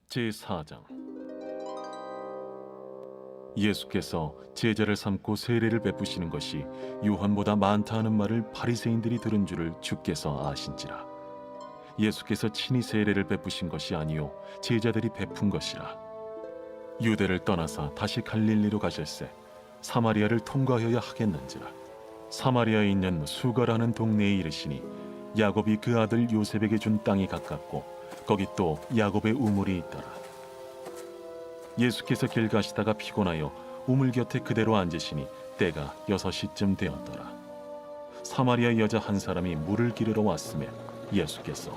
제4장. 예수께서 제자를 삼고 세례를 베푸시는 것이 요한보다 많다 하는 말을 바리새인들이 들은 줄을 주께서 아신지라. 예수께서 친히 세례를 베푸신 것이 아니요 제자들이 베푼 것이라. 유대를 떠나사 다시 갈릴리로 가실새 사마리아를 통과하여야 하겠는지라. 사마리아에 있는 수가라는 동네에 이르시니 야곱이 그 아들 요셉에게 준 땅이 가깝고 거기 또 야곱의 우물이 있더라. 예수께서 길 가시다가 피곤하여 우물 곁에 그대로 앉으시니 때가 6시쯤 되었더라. 사마리아 여자 한 사람이 물을 기르러 왔음에 예수께서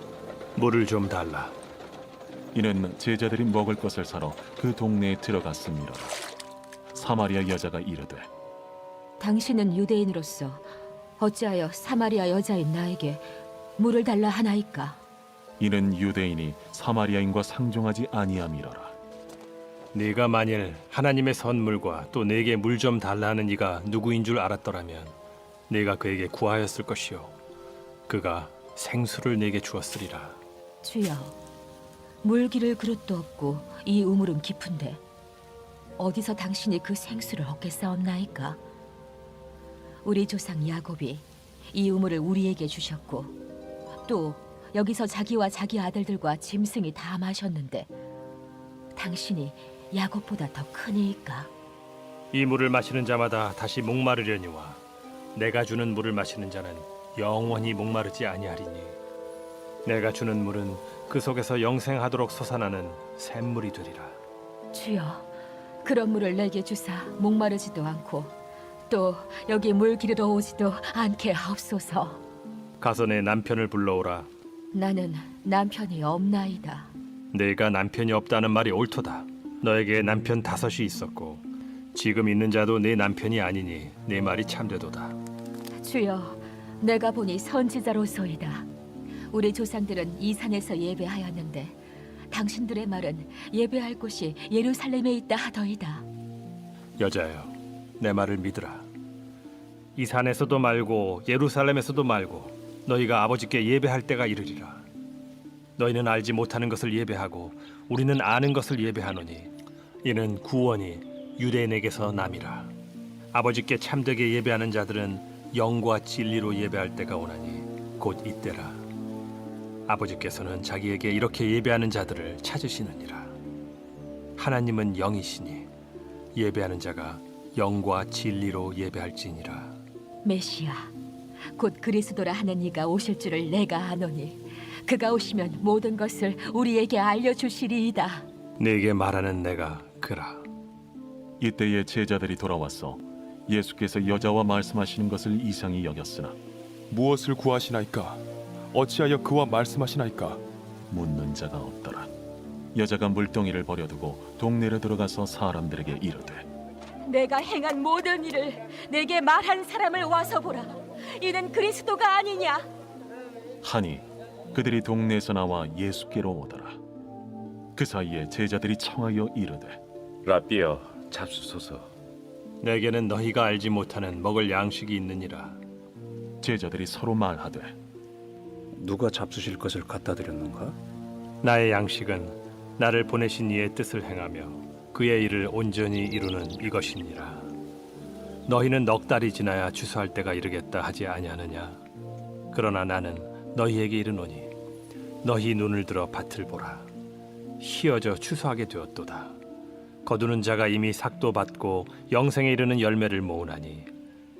물을 좀 달라. 이는 제자들이 먹을 것을 사러 그 동네에 들어갔음이로라. 사마리아 여자가 이르되 당신은 유대인으로서 어찌하여 사마리아 여자인 나에게 물을 달라 하나이까? 이는 유대인이 사마리아인과 상종하지 아니함이로라. 네가 만일 하나님의 선물과 또 내게 물 좀 달라는 이가 누구인 줄 알았더라면 네가 그에게 구하였을 것이요 그가 생수를 내게 주었으리라. 주여, 물 기를 그릇도 없고 이 우물은 깊은데 어디서 당신이 그 생수를 얻겠사옵나이까? 우리 조상 야곱이 이 우물을 우리에게 주셨고 또 여기서 자기와 자기 아들들과 짐승이 다 마셨는데 당신이 야곱보다 더 크니이까? 이 물을 마시는 자마다 다시 목마르려니와 내가 주는 물을 마시는 자는 영원히 목마르지 아니하리니 내가 주는 물은 그 속에서 영생하도록 솟아나는 샘물이 되리라. 주여, 그런 물을 내게 주사 목마르지도 않고 또 여기 물 기르러 오지도 않게 하옵소서. 가서 내 남편을 불러오라. 나는 남편이 없나이다. 내가 남편이 없다는 말이 옳도다. 너에게 남편 5이 있었고 지금 있는 자도 내 남편이 아니니 내 말이 참되도다. 주여, 내가 보니 선지자로소이다. 우리 조상들은 이 산에서 예배하였는데 당신들의 말은 예배할 곳이 예루살렘에 있다 하더이다. 여자여, 내 말을 믿으라. 이 산에서도 말고 예루살렘에서도 말고 너희가 아버지께 예배할 때가 이르리라. 너희는 알지 못하는 것을 예배하고 우리는 아는 것을 예배하노니 이는 구원이 유대인에게서 남이라. 아버지께 참되게 예배하는 자들은 영과 진리로 예배할 때가 오나니 곧 이때라. 아버지께서는 자기에게 이렇게 예배하는 자들을 찾으시느니라. 하나님은 영이시니 예배하는 자가 영과 진리로 예배할지니라. 메시아, 곧 그리스도라 하는 이가 오실 줄을 내가 아노니 그가 오시면 모든 것을 우리에게 알려주시리이다. 네게 말하는 내가 그라. 이때에 제자들이 돌아와서 예수께서 여자와 말씀하시는 것을 이상히 여겼으나 무엇을 구하시나이까? 어찌하여 그와 말씀하시나이까? 묻는 자가 없더라. 여자가 물동이를 버려두고 동네로 들어가서 사람들에게 이르되 내가 행한 모든 일을 내게 말한 사람을 와서 보라. 이는 그리스도가 아니냐? 하니 그들이 동네에서 나와 예수께로 오더라. 그 사이에 제자들이 청하여 이르되 라삐여, 잡수소서. 내게는 너희가 알지 못하는 먹을 양식이 있느니라. 제자들이 서로 말하되 누가 잡수실 것을 갖다 드렸는가? 나의 양식은 나를 보내신 이의 뜻을 행하며 그의 일을 온전히 이루는 이것이니라. 너희는 넉 달이 지나야 추수할 때가 이르겠다 하지 아니하느냐? 그러나 나는 너희에게 이르노니 너희 눈을 들어 밭을 보라. 희어져 추수하게 되었도다. 거두는 자가 이미 삭도 받고 영생에 이르는 열매를 모으나니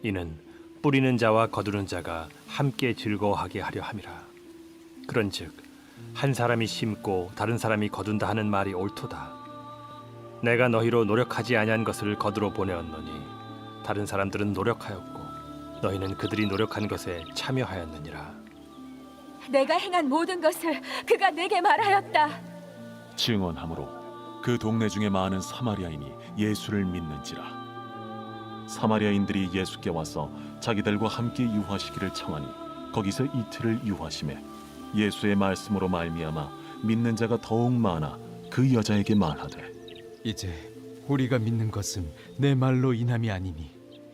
이는 뿌리는 자와 거두는 자가 함께 즐거워하게 하려 함이라. 그런즉 한 사람이 심고 다른 사람이 거둔다 하는 말이 옳도다. 내가 너희로 노력하지 아니한 것을 거두러 보내었노니 다른 사람들은 노력하였고 너희는 그들이 노력한 것에 참여하였느니라. 내가 행한 모든 것을 그가 내게 말하였다. 증언하므로 그 동네 중에 많은 사마리아인이 예수를 믿는지라. 사마리아인들이 예수께 와서 자기들과 함께 유하시기를 청하니 거기서 이틀을 유하심에 예수의 말씀으로 말미암아 믿는 자가 더욱 많아 그 여자에게 말하되 이제 우리가 믿는 것은 내 말로 인함이 아니니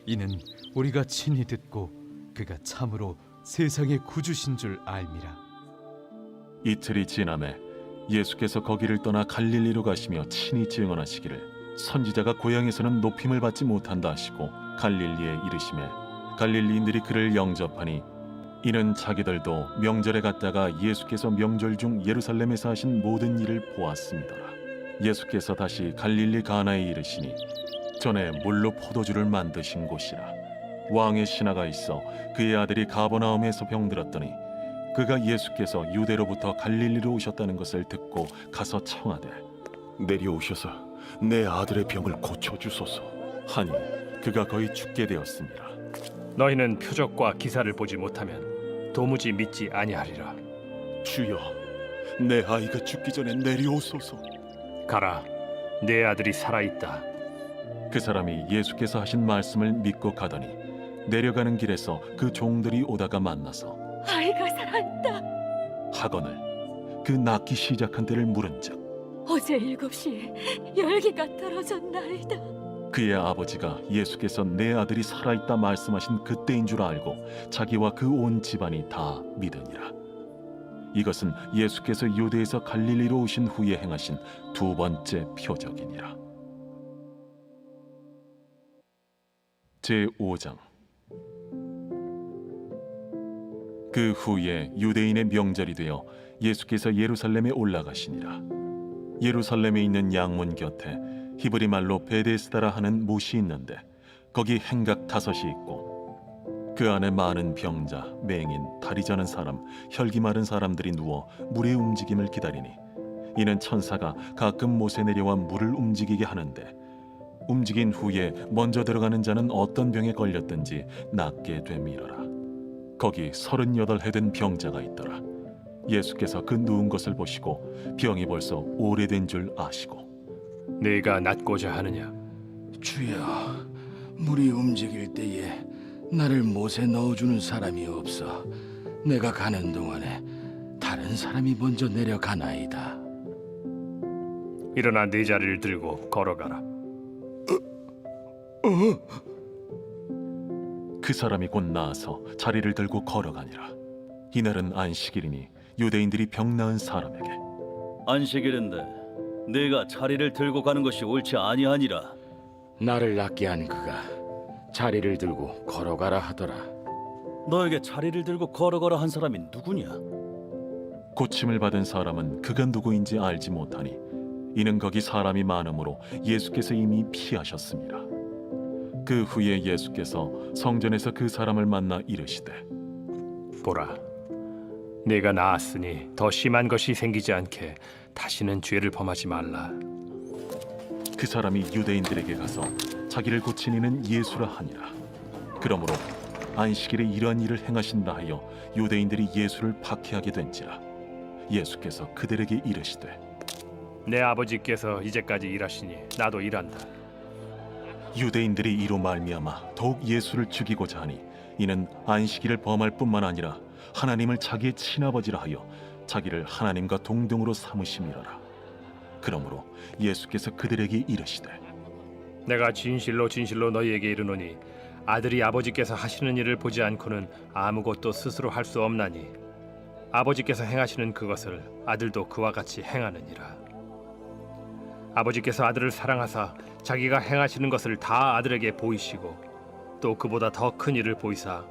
이는 우리가 친히 듣고 그가 참으로 세상의 구주신 줄 알미라. 이틀이 지남에 예수께서 거기를 떠나 갈릴리로 가시며 친히 증언하시기를 선지자가 고향에서는 높임을 받지 못한다 하시고 갈릴리에 이르시매 갈릴리인들이 그를 영접하니 이는 자기들도 명절에 갔다가 예수께서 명절 중 예루살렘에서 하신 모든 일을 보았습니다라. 예수께서 다시 갈릴리 가나에 이르시니 전에 물로 포도주를 만드신 곳이라. 왕의 신하가 있어 그의 아들이 가버나움에서 병들었더니 그가 예수께서 유대로부터 갈릴리로 오셨다는 것을 듣고 가서 청하되 내려오셔서 내 아들의 병을 고쳐주소서. 하니 그가 거의 죽게 되었습니다. 너희는 표적과 기사를 보지 못하면 도무지 믿지 아니하리라. 주여, 내 아이가 죽기 전에 내려오소서. 가라, 내 아들이 살아있다. 그 사람이 예수께서 하신 말씀을 믿고 가더니 내려가는 길에서 그 종들이 오다가 만나서 아이가 살아있다. 하거늘 그 낳기 시작한 때를 물은즉 어제 7시에 열기가 떨어졌나이다. 그의 아버지가 예수께서 내 아들이 살아있다 말씀하신 그때인 줄 알고 자기와 그 온 집안이 다 믿으니라. 이것은 예수께서 유대에서 갈릴리로 오신 후에 행하신 두 번째 표적이니라. 제5장. 그 후에 유대인의 명절이 되어 예수께서 예루살렘에 올라가시니라. 예루살렘에 있는 양문 곁에 히브리 말로 베데스다라 하는 못이 있는데 거기 행각 5이 있고 그 안에 많은 병자, 맹인, 다리 저는 사람, 혈기 마른 사람들이 누워 물의 움직임을 기다리니 이는 천사가 가끔 못에 내려와 물을 움직이게 하는데 움직인 후에 먼저 들어가는 자는 어떤 병에 걸렸든지 낫게 됨이러라. 거기 38해 된 병자가 있더라. 예수께서 그 누운 것을 보시고 병이 벌써 오래된 줄 아시고 네가 낫고자 하느냐? 주여, 물이 움직일 때에 나를 못에 넣어주는 사람이 없어 내가 가는 동안에 다른 사람이 먼저 내려가나이다. 일어나 네 자리를 들고 걸어가라. 그 사람이 곧 나아서 자리를 들고 걸어가니라. 이날은 안식일이니 유대인들이 병 나은 사람에게 안식일인데 네가 자리를 들고 가는 것이 옳지 아니하니라. 나를 낫게 한 그가 자리를 들고 걸어가라 하더라. 너에게 자리를 들고 걸어가라 한 사람이 누구냐? 고침을 받은 사람은 그가 누구인지 알지 못하니 이는 거기 사람이 많으므로 예수께서 이미 피하셨습니다. 그 후에 예수께서 성전에서 그 사람을 만나 이르시되 보라, 네가 나았으니 더 심한 것이 생기지 않게 다시는 죄를 범하지 말라. 그 사람이 유대인들에게 가서 자기를 고친 이는 예수라 하니라. 그러므로 안식일에 이러한 일을 행하신다 하여 유대인들이 예수를 박해하게 된지라. 예수께서 그들에게 이르시되 내 아버지께서 이제까지 일하시니 나도 일한다. 유대인들이 이로 말미암아 더욱 예수를 죽이고자 하니 이는 안식일을 범할 뿐만 아니라 하나님을 자기의 친아버지라 하여 자기를 하나님과 동등으로 삼으심이라라. 그러므로 예수께서 그들에게 이르시되 내가 진실로 진실로 너희에게 이르노니 아들이 아버지께서 하시는 일을 보지 않고는 아무것도 스스로 할 수 없나니 아버지께서 행하시는 그것을 아들도 그와 같이 행하느니라. 아버지께서 아들을 사랑하사 자기가 행하시는 것을 다 아들에게 보이시고 또 그보다 더 큰 일을 보이사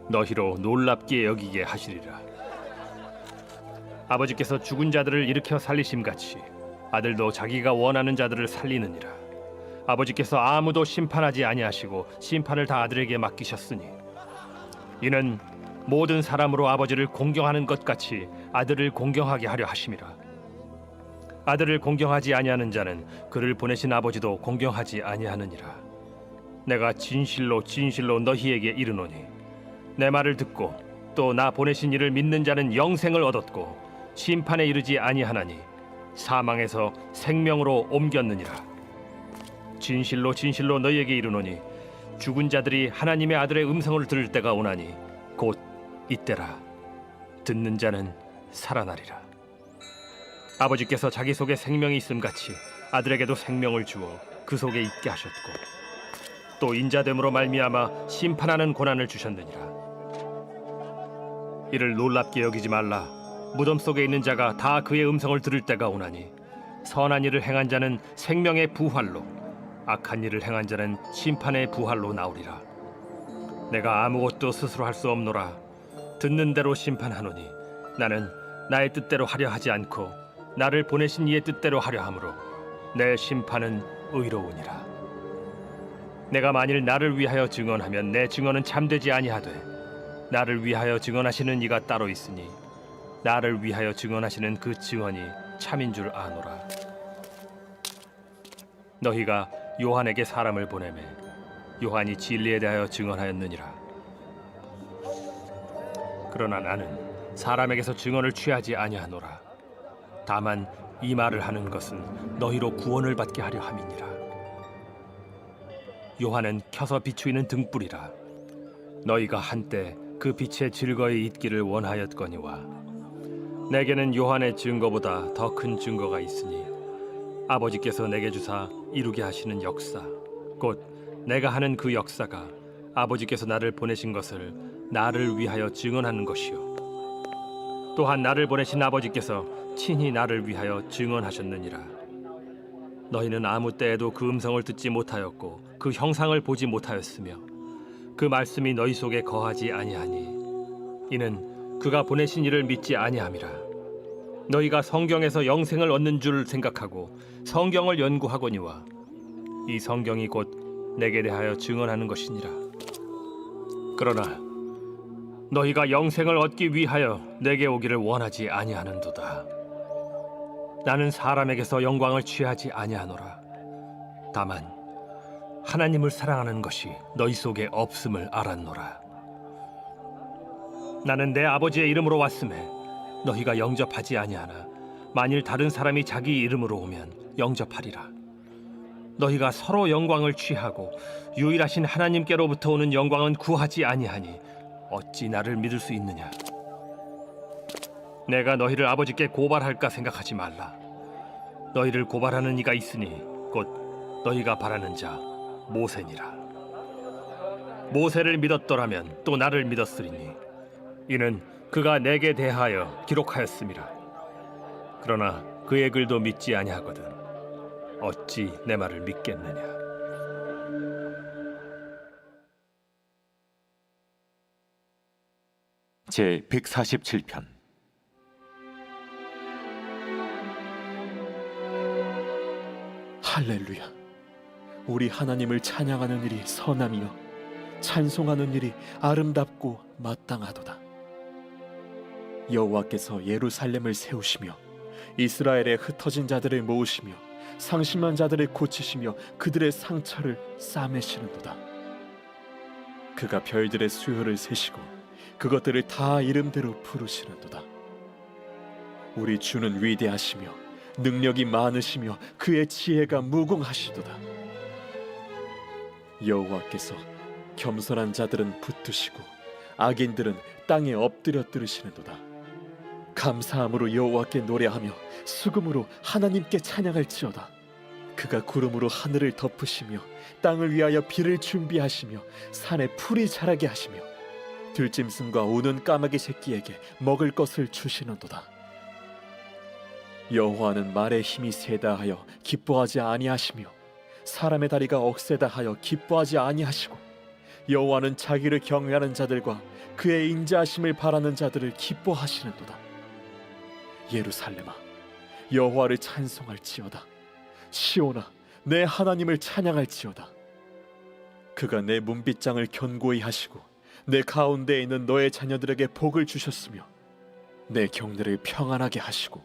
너희로 놀랍게 여기게 하시리라. 아버지께서 죽은 자들을 일으켜 살리심같이 아들도 자기가 원하는 자들을 살리느니라. 아버지께서 아무도 심판하지 아니하시고 심판을 다 아들에게 맡기셨으니 이는 모든 사람으로 아버지를 공경하는 것 같이 아들을 공경하게 하려 하심이라. 아들을 공경하지 아니하는 자는 그를 보내신 아버지도 공경하지 아니하느니라. 내가 진실로 진실로 너희에게 이르노니 내 말을 듣고 또 나 보내신 이를 믿는 자는 영생을 얻었고 심판에 이르지 아니하나니 사망에서 생명으로 옮겼느니라. 진실로 진실로 너희에게 이르노니 죽은 자들이 하나님의 아들의 음성을 들을 때가 오나니 곧 이때라. 듣는 자는 살아나리라. 아버지께서 자기 속에 생명이 있음같이 아들에게도 생명을 주어 그 속에 있게 하셨고 또 인자됨으로 말미암아 심판하는 고난을 주셨느니라. 이를 놀랍게 여기지 말라. 무덤 속에 있는 자가 다 그의 음성을 들을 때가 오나니 선한 일을 행한 자는 생명의 부활로 악한 일을 행한 자는 심판의 부활로 나오리라. 내가 아무것도 스스로 할 수 없노라. 듣는 대로 심판하노니 나는 나의 뜻대로 하려 하지 않고 나를 보내신 이의 뜻대로 하려 함으로 내 심판은 의로우니라. 내가 만일 나를 위하여 증언하면 내 증언은 참되지 아니하되 나를 위하여 증언하시는 이가 따로 있으니 나를 위하여 증언하시는 그 증언이 참인 줄 아노라. 너희가 요한에게 사람을 보내매 요한이 진리에 대하여 증언하였느니라. 그러나 나는 사람에게서 증언을 취하지 아니하노라. 다만 이 말을 하는 것은 너희로 구원을 받게 하려 함이니라. 요한은 켜서 비추이는 등불이라. 너희가 한때 그 빛에 즐거이 있기를 원하였거니와 내게는 요한의 증거보다 더 큰 증거가 있으니 아버지께서 내게 주사 이루게 하시는 역사 곧 내가 하는 그 역사가 아버지께서 나를 보내신 것을 나를 위하여 증언하는 것이요 또한 나를 보내신 아버지께서 친히 나를 위하여 증언하셨느니라. 너희는 아무 때에도 그 음성을 듣지 못하였고 그 형상을 보지 못하였으며 그 말씀이 너희 속에 거하지 아니하니 이는 그가 보내신 이를 믿지 아니함이라. 너희가 성경에서 영생을 얻는 줄 생각하고 성경을 연구하거니와 이 성경이 곧 내게 대하여 증언하는 것이니라. 그러나 너희가 영생을 얻기 위하여 내게 오기를 원하지 아니하는도다. 나는 사람에게서 영광을 취하지 아니하노라. 다만 하나님을 사랑하는 것이 너희 속에 없음을 알았노라. 나는 내 아버지의 이름으로 왔음에 너희가 영접하지 아니하나 만일 다른 사람이 자기 이름으로 오면 영접하리라. 너희가 서로 영광을 취하고 유일하신 하나님께로부터 오는 영광은 구하지 아니하니 어찌 나를 믿을 수 있느냐? 내가 너희를 아버지께 고발할까 생각하지 말라. 너희를 고발하는 이가 있으니 곧 너희가 바라는 자 모세니라. 모세를 믿었더라면 또 나를 믿었으리니 이는 그가 내게 대하여 기록하였음이라. 그러나 그의 글도 믿지 아니하거든 어찌 내 말을 믿겠느냐? 제 147편. 할렐루야. 우리 하나님을 찬양하는 일이 선함이요 찬송하는 일이 아름답고 마땅하도다. 여호와께서 예루살렘을 세우시며 이스라엘의 흩어진 자들을 모으시며 상심한 자들을 고치시며 그들의 상처를 싸매시는도다. 그가 별들의 수요를 세시고 그것들을 다 이름대로 부르시는도다. 우리 주는 위대하시며 능력이 많으시며 그의 지혜가 무궁하시도다. 여호와께서 겸손한 자들은 붙드시고 악인들은 땅에 엎드려 들으시는도다. 감사함으로 여호와께 노래하며 수금으로 하나님께 찬양할지어다. 그가 구름으로 하늘을 덮으시며 땅을 위하여 비를 준비하시며 산에 풀이 자라게 하시며 들짐승과 우는 까마귀 새끼에게 먹을 것을 주시는도다. 여호와는 말의 힘이 세다 하여 기뻐하지 아니하시며 사람의 다리가 억세다 하여 기뻐하지 아니하시고 여호와는 자기를 경외하는 자들과 그의 인자하심을 바라는 자들을 기뻐하시는도다. 예루살렘아 여호와를 찬송할지어다. 시온아 내 하나님을 찬양할지어다. 그가 내 문빗장을 견고히 하시고 내 가운데에 있는 너의 자녀들에게 복을 주셨으며 내 경내를 평안하게 하시고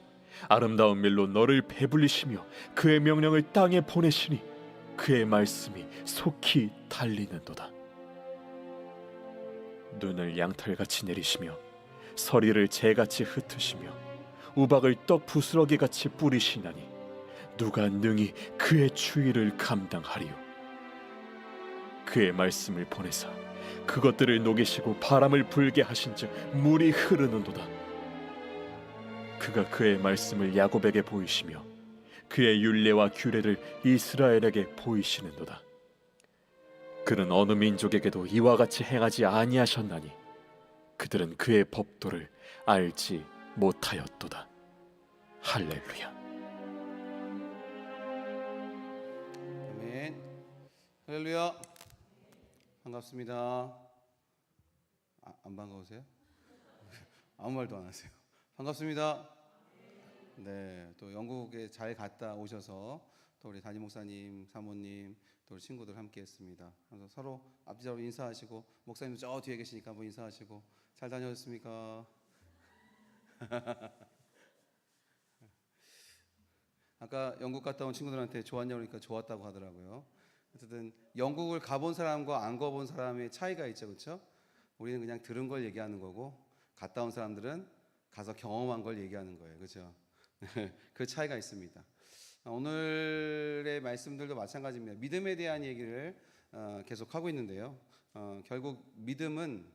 아름다운 밀로 너를 배불리시며 그의 명령을 땅에 보내시니 그의 말씀이 속히 달리는도다. 눈을 양털같이 내리시며 서리를 재같이 흩으시며 우박을 떡 부스러기같이 뿌리시나니 누가 능히 그의 추위를 감당하리요? 그의 말씀을 보내사 그것들을 녹이시고 바람을 불게 하신즉 물이 흐르는도다. 그가 그의 말씀을 야곱에게 보이시며 그의 율례와 규례를 이스라엘에게 보이시는도다. 그는 어느 민족에게도 이와 같이 행하지 아니하셨나니 그들은 그의 법도를 알지 못하였도다. 할렐루야. 아멘. 할렐루야. 반갑습니다. 안 반가우세요? 아무 말도 안 하세요. 반갑습니다. 네, 또 영국에 잘 갔다 오셔서 또 우리 담임 목사님, 사모님, 또 우리 친구들 함께했습니다. 그래서 서로 앞뒤로 인사하시고, 목사님 저 뒤에 계시니까 한번 인사하시고, 잘 다녀오셨습니까? 아까 영국 갔다 온 친구들한테 좋았냐고 그러니까 좋았다고 하더라고요. 어쨌든 영국을 가본 사람과 안 가본 사람의 차이가 있죠, 그렇죠? 우리는 그냥 들은 걸 얘기하는 거고, 갔다 온 사람들은 가서 경험한 걸 얘기하는 거예요, 그렇죠? 그 차이가 있습니다. 오늘의 말씀들도 마찬가지입니다. 믿음에 대한 얘기를 계속 하고 있는데요. 결국 믿음은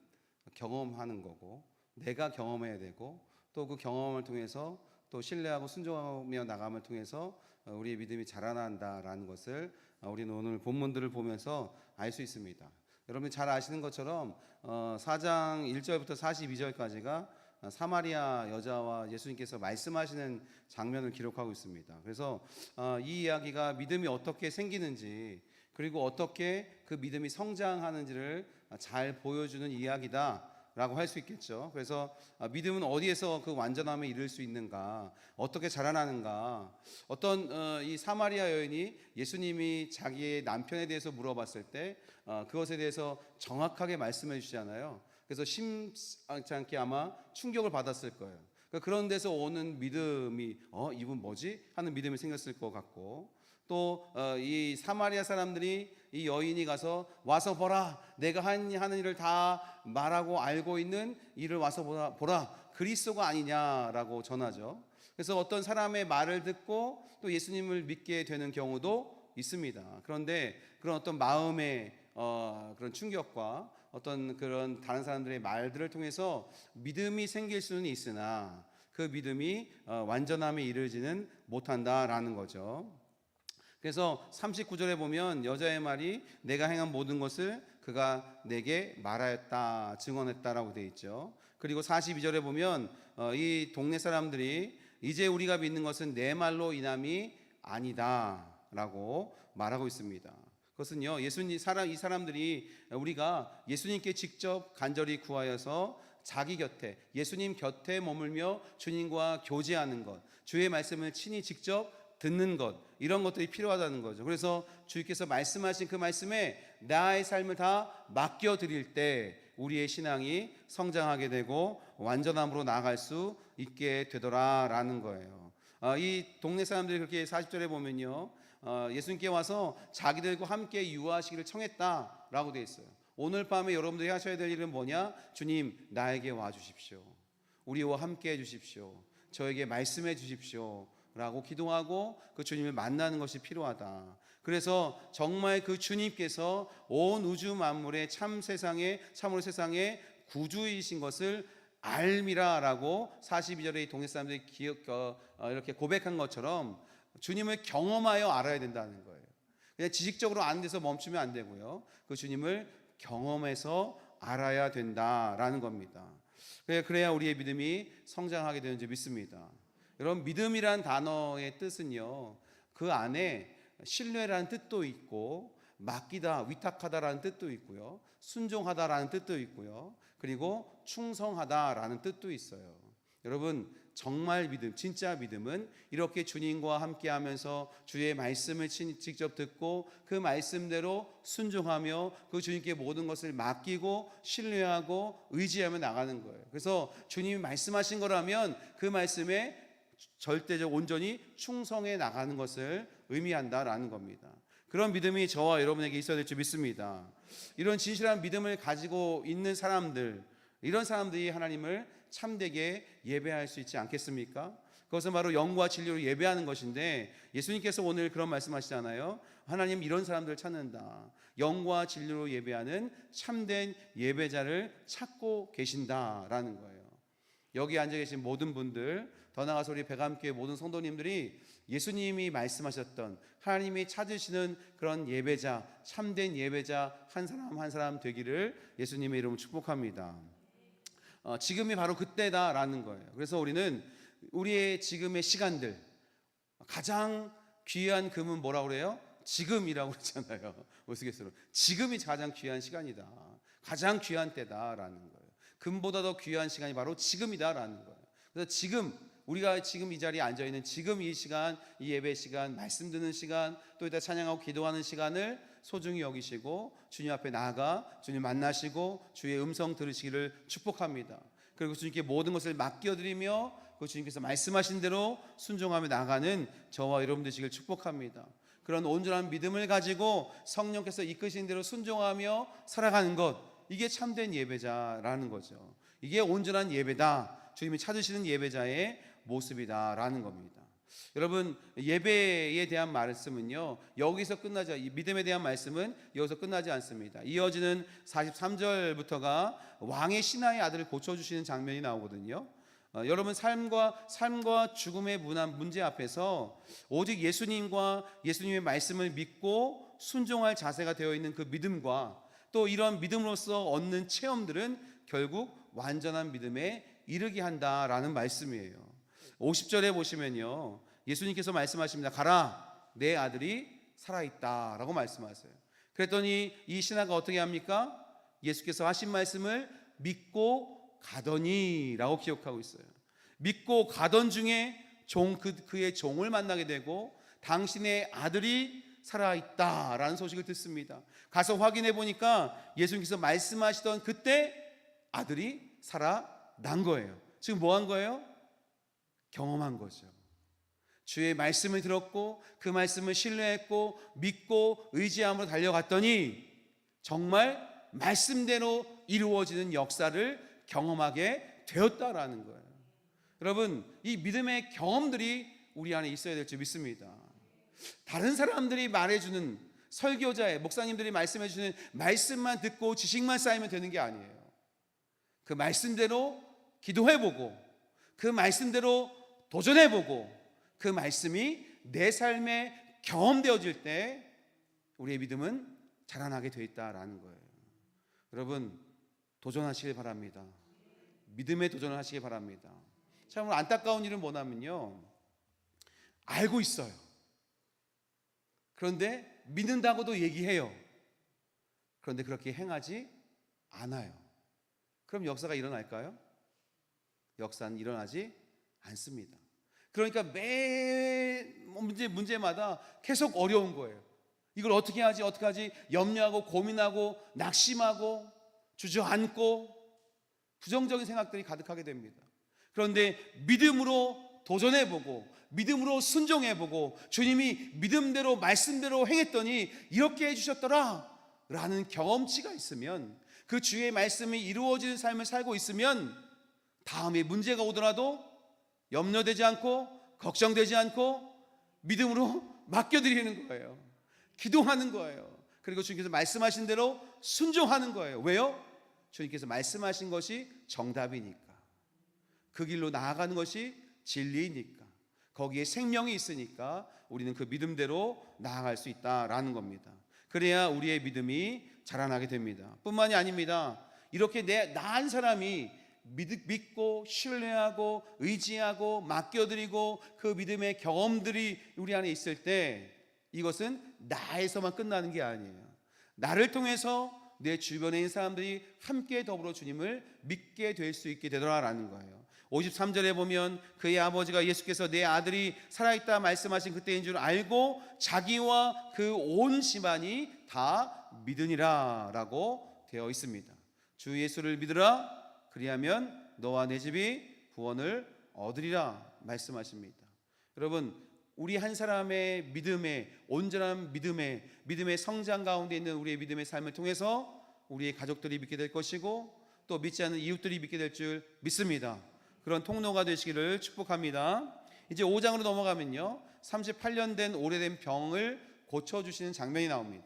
경험하는 거고, 내가 경험해야 되고, 또 그 경험을 통해서 또 신뢰하고 순종하며 나감을 통해서 우리의 믿음이 자라난다라는 것을 우리는 오늘 본문들을 보면서 알 수 있습니다. 여러분이 잘 아시는 것처럼 4장 1절부터 42절까지가 사마리아 여자와 예수님께서 말씀하시는 장면을 기록하고 있습니다. 그래서 이 이야기가 믿음이 어떻게 생기는지, 그리고 어떻게 그 믿음이 성장하는지를 잘 보여주는 이야기다 라고 할 수 있겠죠. 그래서 믿음은 어디에서 그 완전함에 이를 수 있는가, 어떻게 자라나는가. 어떤 이 사마리아 여인이 예수님이 자기의 남편에 대해서 물어봤을 때 그것에 대해서 정확하게 말씀해 주시잖아요. 그래서 심상치 않게 아마 충격을 받았을 거예요. 그런 데서 오는 믿음이 이분 뭐지? 하는 믿음이 생겼을 것 같고, 또 이 사마리아 사람들이 이 여인이 와서 보라, 내가 하는 일을 다 말하고 알고 있는 이를 와서 보라, 그리스도가 아니냐라고 전하죠. 그래서 어떤 사람의 말을 듣고 또 예수님을 믿게 되는 경우도 있습니다. 그런데 그런 어떤 마음의 그런 충격과 어떤 그런 다른 사람들의 말들을 통해서 믿음이 생길 수는 있으나 그 믿음이 완전함에 이르지는 못한다라는 거죠. 그래서 39절에 보면 여자의 말이 내가 행한 모든 것을 그가 내게 말하였다, 증언했다라고 되어 있죠. 그리고 42절에 보면 이 동네 사람들이 이제 우리가 믿는 것은 내 말로 인함이 아니다라고 말하고 있습니다. 그것은요, 이 사람들이 우리가 예수님께 직접 간절히 구하여서 자기 곁에, 예수님 곁에 머물며 주님과 교제하는 것, 주의 말씀을 친히 직접 듣는 것, 이런 것들이 필요하다는 거죠. 그래서 주께서 말씀하신 그 말씀에 나의 삶을 다 맡겨드릴 때 우리의 신앙이 성장하게 되고 완전함으로 나아갈 수 있게 되더라라는 거예요. 이 동네 사람들이 그렇게 40절에 보면요, 예수님께 와서 자기들과 함께 유하시기를 청했다라고 되어 있어요. 오늘 밤에 여러분들이 하셔야 될 일은 뭐냐? 주님, 나에게 와 주십시오. 우리와 함께 해 주십시오. 저에게 말씀해 주십시오 라고 기도하고 그 주님을 만나는 것이 필요하다. 그래서 정말 그 주님께서 온 우주 만물의 참으로 세상의 구주이신 것을 알미라라고 42절에 이 동네 사람들이 이렇게 고백한 것처럼 주님을 경험하여 알아야 된다는 거예요. 그냥 지식적으로 아는 데서 멈추면 안 되고요, 그 주님을 경험해서 알아야 된다라는 겁니다. 그래야 우리의 믿음이 성장하게 되는 줄 믿습니다. 여러분, 믿음이란 단어의 뜻은요, 그 안에 신뢰라는 뜻도 있고, 맡기다, 위탁하다라는 뜻도 있고요, 순종하다라는 뜻도 있고요, 그리고 충성하다라는 뜻도 있어요. 여러분, 정말 믿음, 진짜 믿음은 이렇게 주님과 함께 하면서 주의 말씀을 직접 듣고 그 말씀대로 순종하며 그 주님께 모든 것을 맡기고 신뢰하고 의지하며 나가는 거예요. 그래서 주님이 말씀하신 거라면 그 말씀에 절대적 온전히 충성해 나가는 것을 의미한다라는 겁니다. 그런 믿음이 저와 여러분에게 있어야 될 줄 믿습니다. 이런 진실한 믿음을 가지고 있는 사람들, 이런 사람들이 하나님을 참되게 예배할 수 있지 않겠습니까? 그것은 바로 영과 진리로 예배하는 것인데, 예수님께서 오늘 그런 말씀하시잖아요. 하나님 이런 사람들을 찾는다. 영과 진리로 예배하는 참된 예배자를 찾고 계신다라는 거예요. 여기 앉아 계신 모든 분들, 더 나아가서 우리 배감교회 모든 성도님들이 예수님이 말씀하셨던 하나님이 찾으시는 그런 예배자, 참된 예배자 한 사람 한 사람 되기를 예수님의 이름으로 축복합니다. 지금이 바로 그때다라는 거예요. 그래서 우리는 우리의 지금의 시간들, 가장 귀한 금은 뭐라고 그래요? 지금이라고 그러잖아요. 우스갯소리로 지금이 가장 귀한 시간이다, 가장 귀한 때다라는 거예요. 금보다 더 귀한 시간이 바로 지금이다라는 거예요. 그래서 지금 우리가 지금 이 자리에 앉아 있는 지금 이 시간, 이 예배 시간, 말씀 듣는 시간, 또 이따 찬양하고 기도하는 시간을 소중히 여기시고 주님 앞에 나아가 주님 만나시고 주의 음성 들으시기를 축복합니다. 그리고 주님께 모든 것을 맡겨드리며 그 주님께서 말씀하신 대로 순종하며 나가는 저와 여러분 되시길 축복합니다. 그런 온전한 믿음을 가지고 성령께서 이끄신 대로 순종하며 살아가는 것, 이게 참된 예배자라는 거죠. 이게 온전한 예배다, 주님이 찾으시는 예배자의 모습이다라는 겁니다. 여러분, 예배에 대한 말씀은요 여기서 끝나지, 이 믿음에 대한 말씀은 여기서 끝나지 않습니다. 이어지는 43절부터가 왕의 신하의 아들을 고쳐주시는 장면이 나오거든요. 여러분, 삶과 죽음의 문제 앞에서 오직 예수님과 예수님의 말씀을 믿고 순종할 자세가 되어 있는 그 믿음과 또 이런 믿음으로써 얻는 체험들은 결국 완전한 믿음에 이르게 한다라는 말씀이에요. 50절에 보시면요 예수님께서 말씀하십니다. 가라, 내 아들이 살아있다라고 말씀하세요. 그랬더니 이 신하가 어떻게 합니까? 예수께서 하신 말씀을 믿고 가더니라고 기억하고 있어요. 믿고 가던 중에 그의 종을 만나게 되고 당신의 아들이 살아있다라는 소식을 듣습니다. 가서 확인해 보니까 예수님께서 말씀하시던 그때 아들이 살아난 거예요. 지금 뭐 한 거예요? 경험한 거죠. 주의 말씀을 들었고 그 말씀을 신뢰했고 믿고 의지함으로 달려갔더니 정말 말씀대로 이루어지는 역사를 경험하게 되었다라는 거예요. 여러분, 이 믿음의 경험들이 우리 안에 있어야 될 줄 믿습니다. 다른 사람들이 말해주는, 설교자의 목사님들이 말씀해주는 말씀만 듣고 지식만 쌓이면 되는 게 아니에요. 그 말씀대로 기도해보고 그 말씀대로 도전해보고 그 말씀이 내 삶에 경험되어질 때 우리의 믿음은 자라나게 되어 있다라는 거예요. 여러분, 도전하시길 바랍니다. 믿음에 도전을 하시길 바랍니다. 참 안타까운 일은 뭐냐면요, 알고 있어요. 그런데 믿는다고도 얘기해요. 그런데 그렇게 행하지 않아요. 그럼 역사가 일어날까요? 역사는 일어나지 않습니다. 그러니까 매 문제마다 계속 어려운 거예요. 이걸 어떻게 하지 염려하고 고민하고 낙심하고 주저앉고 부정적인 생각들이 가득하게 됩니다. 그런데 믿음으로 도전해보고 믿음으로 순종해보고 주님이 믿음대로 말씀대로 행했더니 이렇게 해주셨더라 라는 경험치가 있으면, 그 주의 말씀이 이루어지는 삶을 살고 있으면 다음에 문제가 오더라도 염려되지 않고 걱정되지 않고 믿음으로 맡겨드리는 거예요. 기도하는 거예요. 그리고 주님께서 말씀하신 대로 순종하는 거예요. 왜요? 주님께서 말씀하신 것이 정답이니까, 그 길로 나아가는 것이 진리이니까, 거기에 생명이 있으니까 우리는 그 믿음대로 나아갈 수 있다라는 겁니다. 그래야 우리의 믿음이 자라나게 됩니다. 뿐만이 아닙니다. 이렇게 나은 사람이 믿고 신뢰하고 의지하고 맡겨드리고 그 믿음의 경험들이 우리 안에 있을 때 이것은 나에서만 끝나는 게 아니에요. 나를 통해서 내 주변에 있는 사람들이 함께 더불어 주님을 믿게 될 수 있게 되더라라는 거예요. 53절에 보면 그의 아버지가 예수께서 내 아들이 살아있다 말씀하신 그때인 줄 알고 자기와 그 온 집안이 다 믿으니라 라고 되어 있습니다. 주 예수를 믿으라, 그리하면 너와 내 집이 구원을 얻으리라 말씀하십니다. 여러분, 우리 한 사람의 믿음의 온전한 믿음의 성장 가운데 있는 우리의 믿음의 삶을 통해서 우리의 가족들이 믿게 될 것이고 또 믿지 않는 이웃들이 믿게 될 줄 믿습니다. 그런 통로가 되시기를 축복합니다. 이제 5장으로 넘어가면요, 38년 된 오래된 병을 고쳐주시는 장면이 나옵니다.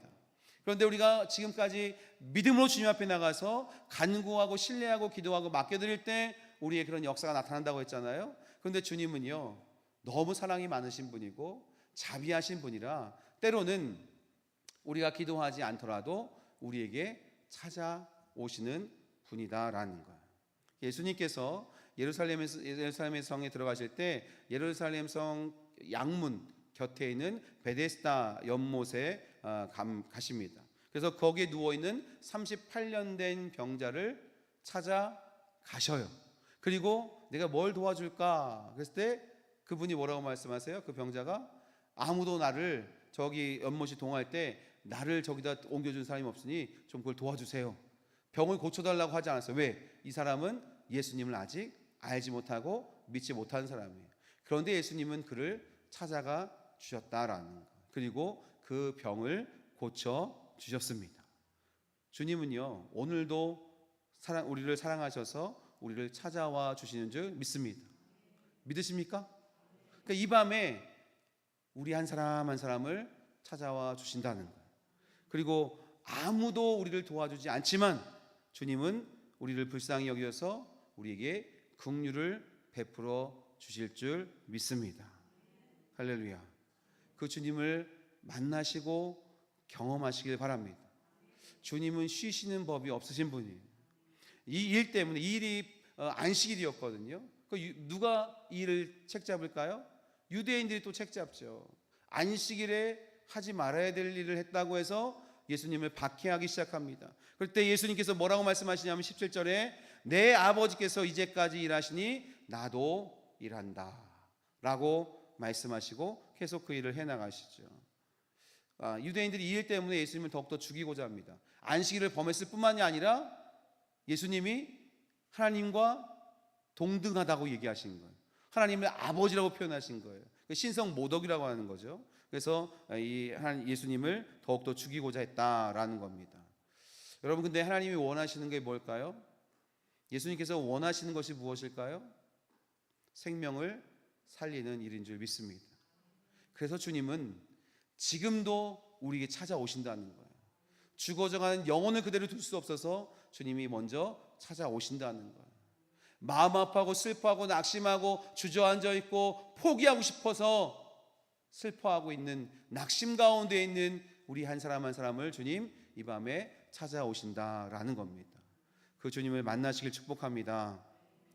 그런데 우리가 지금까지 믿음으로 주님 앞에 나가서 간구하고 신뢰하고 기도하고 맡겨드릴 때 우리의 그런 역사가 나타난다고 했잖아요. 그런데 주님은요, 너무 사랑이 많으신 분이고 자비하신 분이라 때로는 우리가 기도하지 않더라도 우리에게 찾아오시는 분이다라는 거예요. 예수님께서 예루살렘 성에 들어가실 때 예루살렘 성 양문 곁에 있는 베데스다 연못에 가십니다. 그래서 거기에 누워 있는 38년 된 병자를 찾아가셔요. 그리고 내가 뭘 도와줄까? 그랬을 때 그분이 뭐라고 말씀하세요? 그 병자가 아무도 나를 저기 연못이 동할 때 나를 저기다 옮겨준 사람이 없으니 좀 그걸 도와주세요. 병을 고쳐달라고 하지 않았어요. 왜? 이 사람은 예수님을 아직 알지 못하고 믿지 못하는 사람이에요. 그런데 예수님은 그를 찾아가 주셨다라는 거. 그리고 그 병을 고쳐 주셨습니다. 주님은요 오늘도 우리를 사랑하셔서 우리를 찾아와 주시는 줄 믿습니다. 믿으십니까? 그러니까 이 밤에 우리 한 사람 한 사람을 찾아와 주신다는 거예요. 그리고 아무도 우리를 도와주지 않지만 주님은 우리를 불쌍히 여겨서 우리에게 긍휼을 베풀어 주실 줄 믿습니다. 할렐루야. 그 주님을 만나시고 경험하시길 바랍니다. 주님은 쉬시는 법이 없으신 분이에요. 이 일 때문에 이 일이 안식일이었거든요. 누가 이 일을 책잡을까요? 유대인들이 또 책잡죠. 안식일에 하지 말아야 될 일을 했다고 해서 예수님을 박해하기 시작합니다. 그럴 때 예수님께서 뭐라고 말씀하시냐면 17절에 내 아버지께서 이제까지 일하시니 나도 일한다 라고 말씀하시고 계속 그 일을 해나가시죠. 유대인들이 이 일 때문에 예수님을 더욱더 죽이고자 합니다. 안식일을 범했을 뿐만이 아니라 예수님이 하나님과 동등하다고 얘기하신 거예요. 하나님을 아버지라고 표현하신 거예요. 신성 모독이라고 하는 거죠. 그래서 이 예수님을 더욱더 죽이고자 했다라는 겁니다. 여러분, 근데 하나님이 원하시는 게 뭘까요? 예수님께서 원하시는 것이 무엇일까요? 생명을 살리는 일인 줄 믿습니다. 그래서 주님은 지금도 우리에게 찾아오신다는 거예요. 죽어져가는 영혼을 그대로 둘 수 없어서 주님이 먼저 찾아오신다는 거예요. 마음 아파하고 슬퍼하고 낙심하고 주저앉아 있고 포기하고 싶어서 슬퍼하고 있는 낙심 가운데 있는 우리 한 사람 한 사람을 주님 이 밤에 찾아오신다라는 겁니다. 그 주님을 만나시길 축복합니다.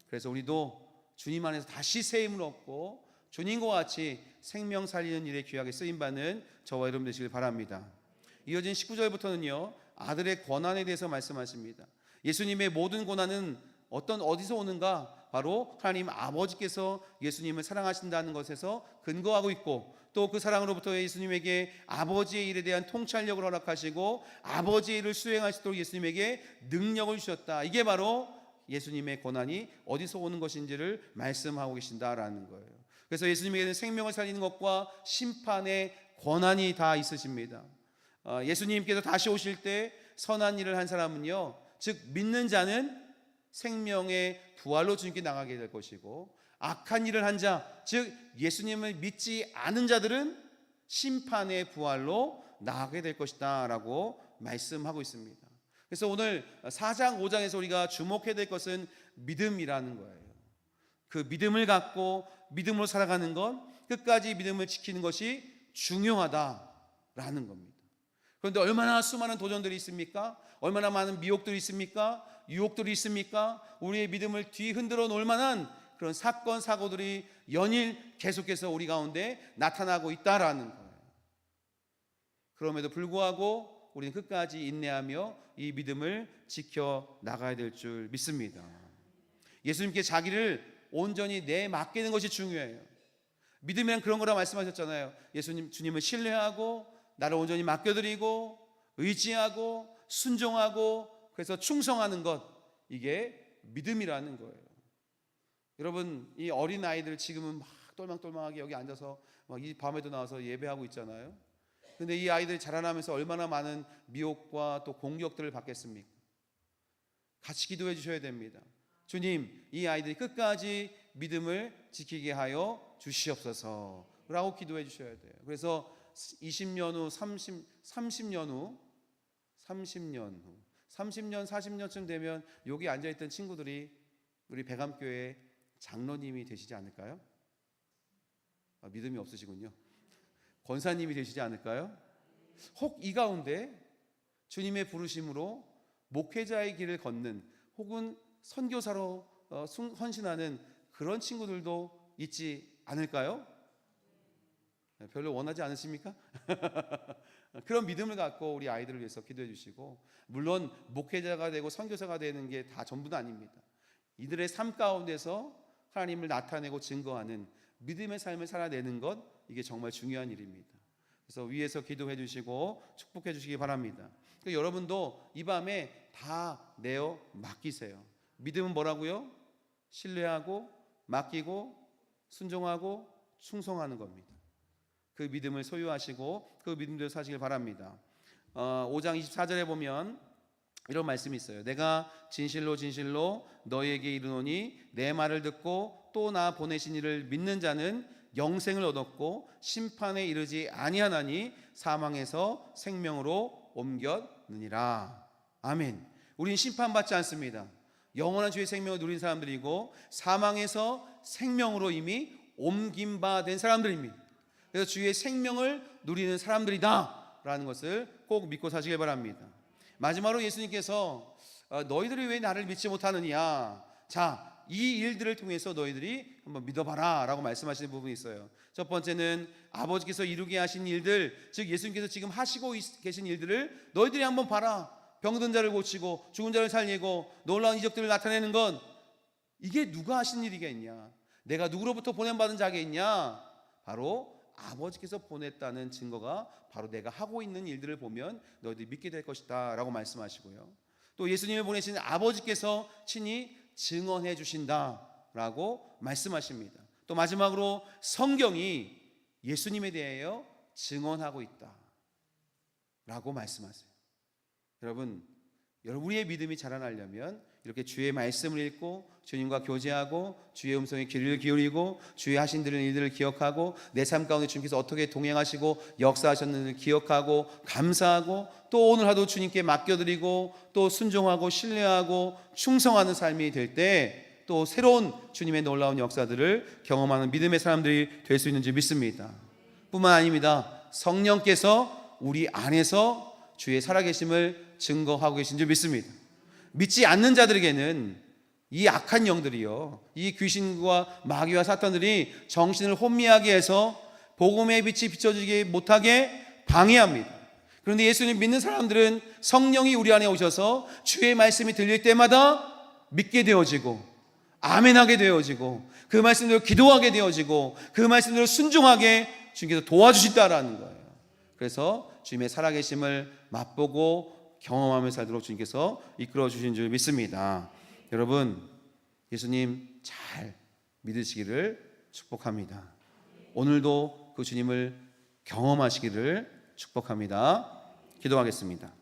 그래서 우리도 주님 안에서 다시 새 힘을 얻고 주님과 같이 생명 살리는 일에 귀하게 쓰임받는 저와 여러분 되시길 바랍니다. 이어진 19절부터는요 아들의 권한에 대해서 말씀하십니다. 예수님의 모든 권한은 어디서 오는가? 바로 하나님 아버지께서 예수님을 사랑하신다는 것에서 근거하고 있고 또 그 사랑으로부터 예수님에게 아버지의 일에 대한 통찰력을 허락하시고 아버지의 일을 수행할 수 있도록 예수님에게 능력을 주셨다. 이게 바로 예수님의 권한이 어디서 오는 것인지를 말씀하고 계신다라는 거예요. 그래서 예수님에게는 생명을 살리는 것과 심판의 권한이 다 있으십니다. 예수님께서 다시 오실 때 선한 일을 한 사람은요 즉 믿는 자는 생명의 부활로 주님께 나가게 될 것이고 악한 일을 한 자, 즉 예수님을 믿지 않은 자들은 심판의 부활로 나가게 될 것이다 라고 말씀하고 있습니다. 그래서 오늘 4장 5장에서 우리가 주목해야 될 것은 믿음이라는 거예요. 그 믿음을 갖고 믿음으로 살아가는 것, 끝까지 믿음을 지키는 것이 중요하다라는 겁니다. 그런데 얼마나 수많은 도전들이 있습니까? 얼마나 많은 미혹들이 있습니까? 유혹들이 있습니까? 우리의 믿음을 뒤흔들어 놓을 만한 그런 사건 사고들이 연일 계속해서 우리 가운데 나타나고 있다라는 거예요. 그럼에도 불구하고 우리는 끝까지 인내하며 이 믿음을 지켜 나가야 될 줄 믿습니다. 예수님께 자기를 온전히 내맡기는 것이 중요해요. 믿음이란 그런 거라 말씀하셨잖아요. 주님을 신뢰하고 나를 온전히 맡겨드리고 의지하고 순종하고 그래서 충성하는 것, 이게 믿음이라는 거예요. 여러분, 이 어린 아이들 지금은 막 똘망똘망하게 여기 앉아서 막 이 밤에도 나와서 예배하고 있잖아요. 근데 이 아이들이 자라나면서 얼마나 많은 미혹과 또 공격들을 받겠습니까? 같이 기도해 주셔야 됩니다. 주님, 이 아이들이 끝까지 믿음을 지키게 하여 주시옵소서 라고 기도해 주셔야 돼요. 그래서 20년 후, 30년 후, 30년, 40년쯤 되면 여기 앉아있던 친구들이 우리 백암교회 장로님이 되시지 않을까요? 믿음이 없으시군요. 권사님이 되시지 않을까요? 혹 이 가운데 주님의 부르심으로 목회자의 길을 걷는 혹은 선교사로 헌신하는 그런 친구들도 있지 않을까요? 별로 원하지 않으십니까? 그런 믿음을 갖고 우리 아이들을 위해서 기도해 주시고, 물론 목회자가 되고 선교사가 되는 게 다 전부는 아닙니다. 이들의 삶 가운데서 하나님을 나타내고 증거하는 믿음의 삶을 살아내는 것, 이게 정말 중요한 일입니다. 그래서 위에서 기도해 주시고 축복해 주시기 바랍니다. 여러분도 이 밤에 다 내어 맡기세요. 믿음은 뭐라고요? 신뢰하고 맡기고 순종하고 충성하는 겁니다. 그 믿음을 소유하시고 그 믿음대로 사시길 바랍니다. 5장 24절에 보면 이런 말씀이 있어요. 내가 진실로 진실로 너희에게 이르노니 내 말을 듣고 또 나 보내신 이를 믿는 자는 영생을 얻었고 심판에 이르지 아니하나니 사망에서 생명으로 옮겼느니라. 아멘. 우리는 심판받지 않습니다. 영원한 주의 생명을 누린 사람들이고 사망에서 생명으로 이미 옮긴 바 된 사람들입니다. 그래서 주의 생명을 누리는 사람들이다 라는 것을 꼭 믿고 사시길 바랍니다. 마지막으로 예수님께서 너희들이 왜 나를 믿지 못하느냐, 자, 이 일들을 통해서 너희들이 한번 믿어봐라 라고 말씀하시는 부분이 있어요. 첫 번째는 아버지께서 이루게 하신 일들, 즉 예수님께서 지금 하시고 계신 일들을 너희들이 한번 봐라. 병든 자를 고치고 죽은 자를 살리고 놀라운 이적들을 나타내는 건, 이게 누가 하신 일이겠냐, 내가 누구로부터 보냄받은 자겠냐, 바로 아버지께서 보냈다는 증거가 바로 내가 하고 있는 일들을 보면 너희들이 믿게 될 것이다 라고 말씀하시고요. 또 예수님을 보내신 아버지께서 친히 증언해 주신다 라고 말씀하십니다. 또 마지막으로 성경이 예수님에 대하여 증언하고 있다 라고 말씀하세요. 여러분, 우리의 믿음이 자라나려면 이렇게 주의 말씀을 읽고 주님과 교제하고 주의 음성에 귀를 기울이고 주의 하신 일들을 기억하고 내 삶 가운데 주님께서 어떻게 동행하시고 역사하셨는지를 기억하고 감사하고 또 오늘 하루 주님께 맡겨드리고 또 순종하고 신뢰하고 충성하는 삶이 될 때 또 새로운 주님의 놀라운 역사들을 경험하는 믿음의 사람들이 될 수 있는 줄 믿습니다. 뿐만 아닙니다. 성령께서 우리 안에서 주의 살아계심을 증거하고 계신 줄 믿습니다. 믿지 않는 자들에게는 이 악한 영들이요, 이 귀신과 마귀와 사탄들이 정신을 혼미하게 해서 복음의 빛이 비춰지지 못하게 방해합니다. 그런데 예수님 믿는 사람들은 성령이 우리 안에 오셔서 주의 말씀이 들릴 때마다 믿게 되어지고 아멘하게 되어지고 그 말씀대로 기도하게 되어지고 그 말씀대로 순종하게 주님께서 도와주신다라는 거예요. 그래서 주님의 살아계심을 맛보고 경험하며 살도록 주님께서 이끌어 주신 줄 믿습니다. 여러분, 예수님 잘 믿으시기를 축복합니다. 오늘도 그 주님을 경험하시기를 축복합니다. 기도하겠습니다.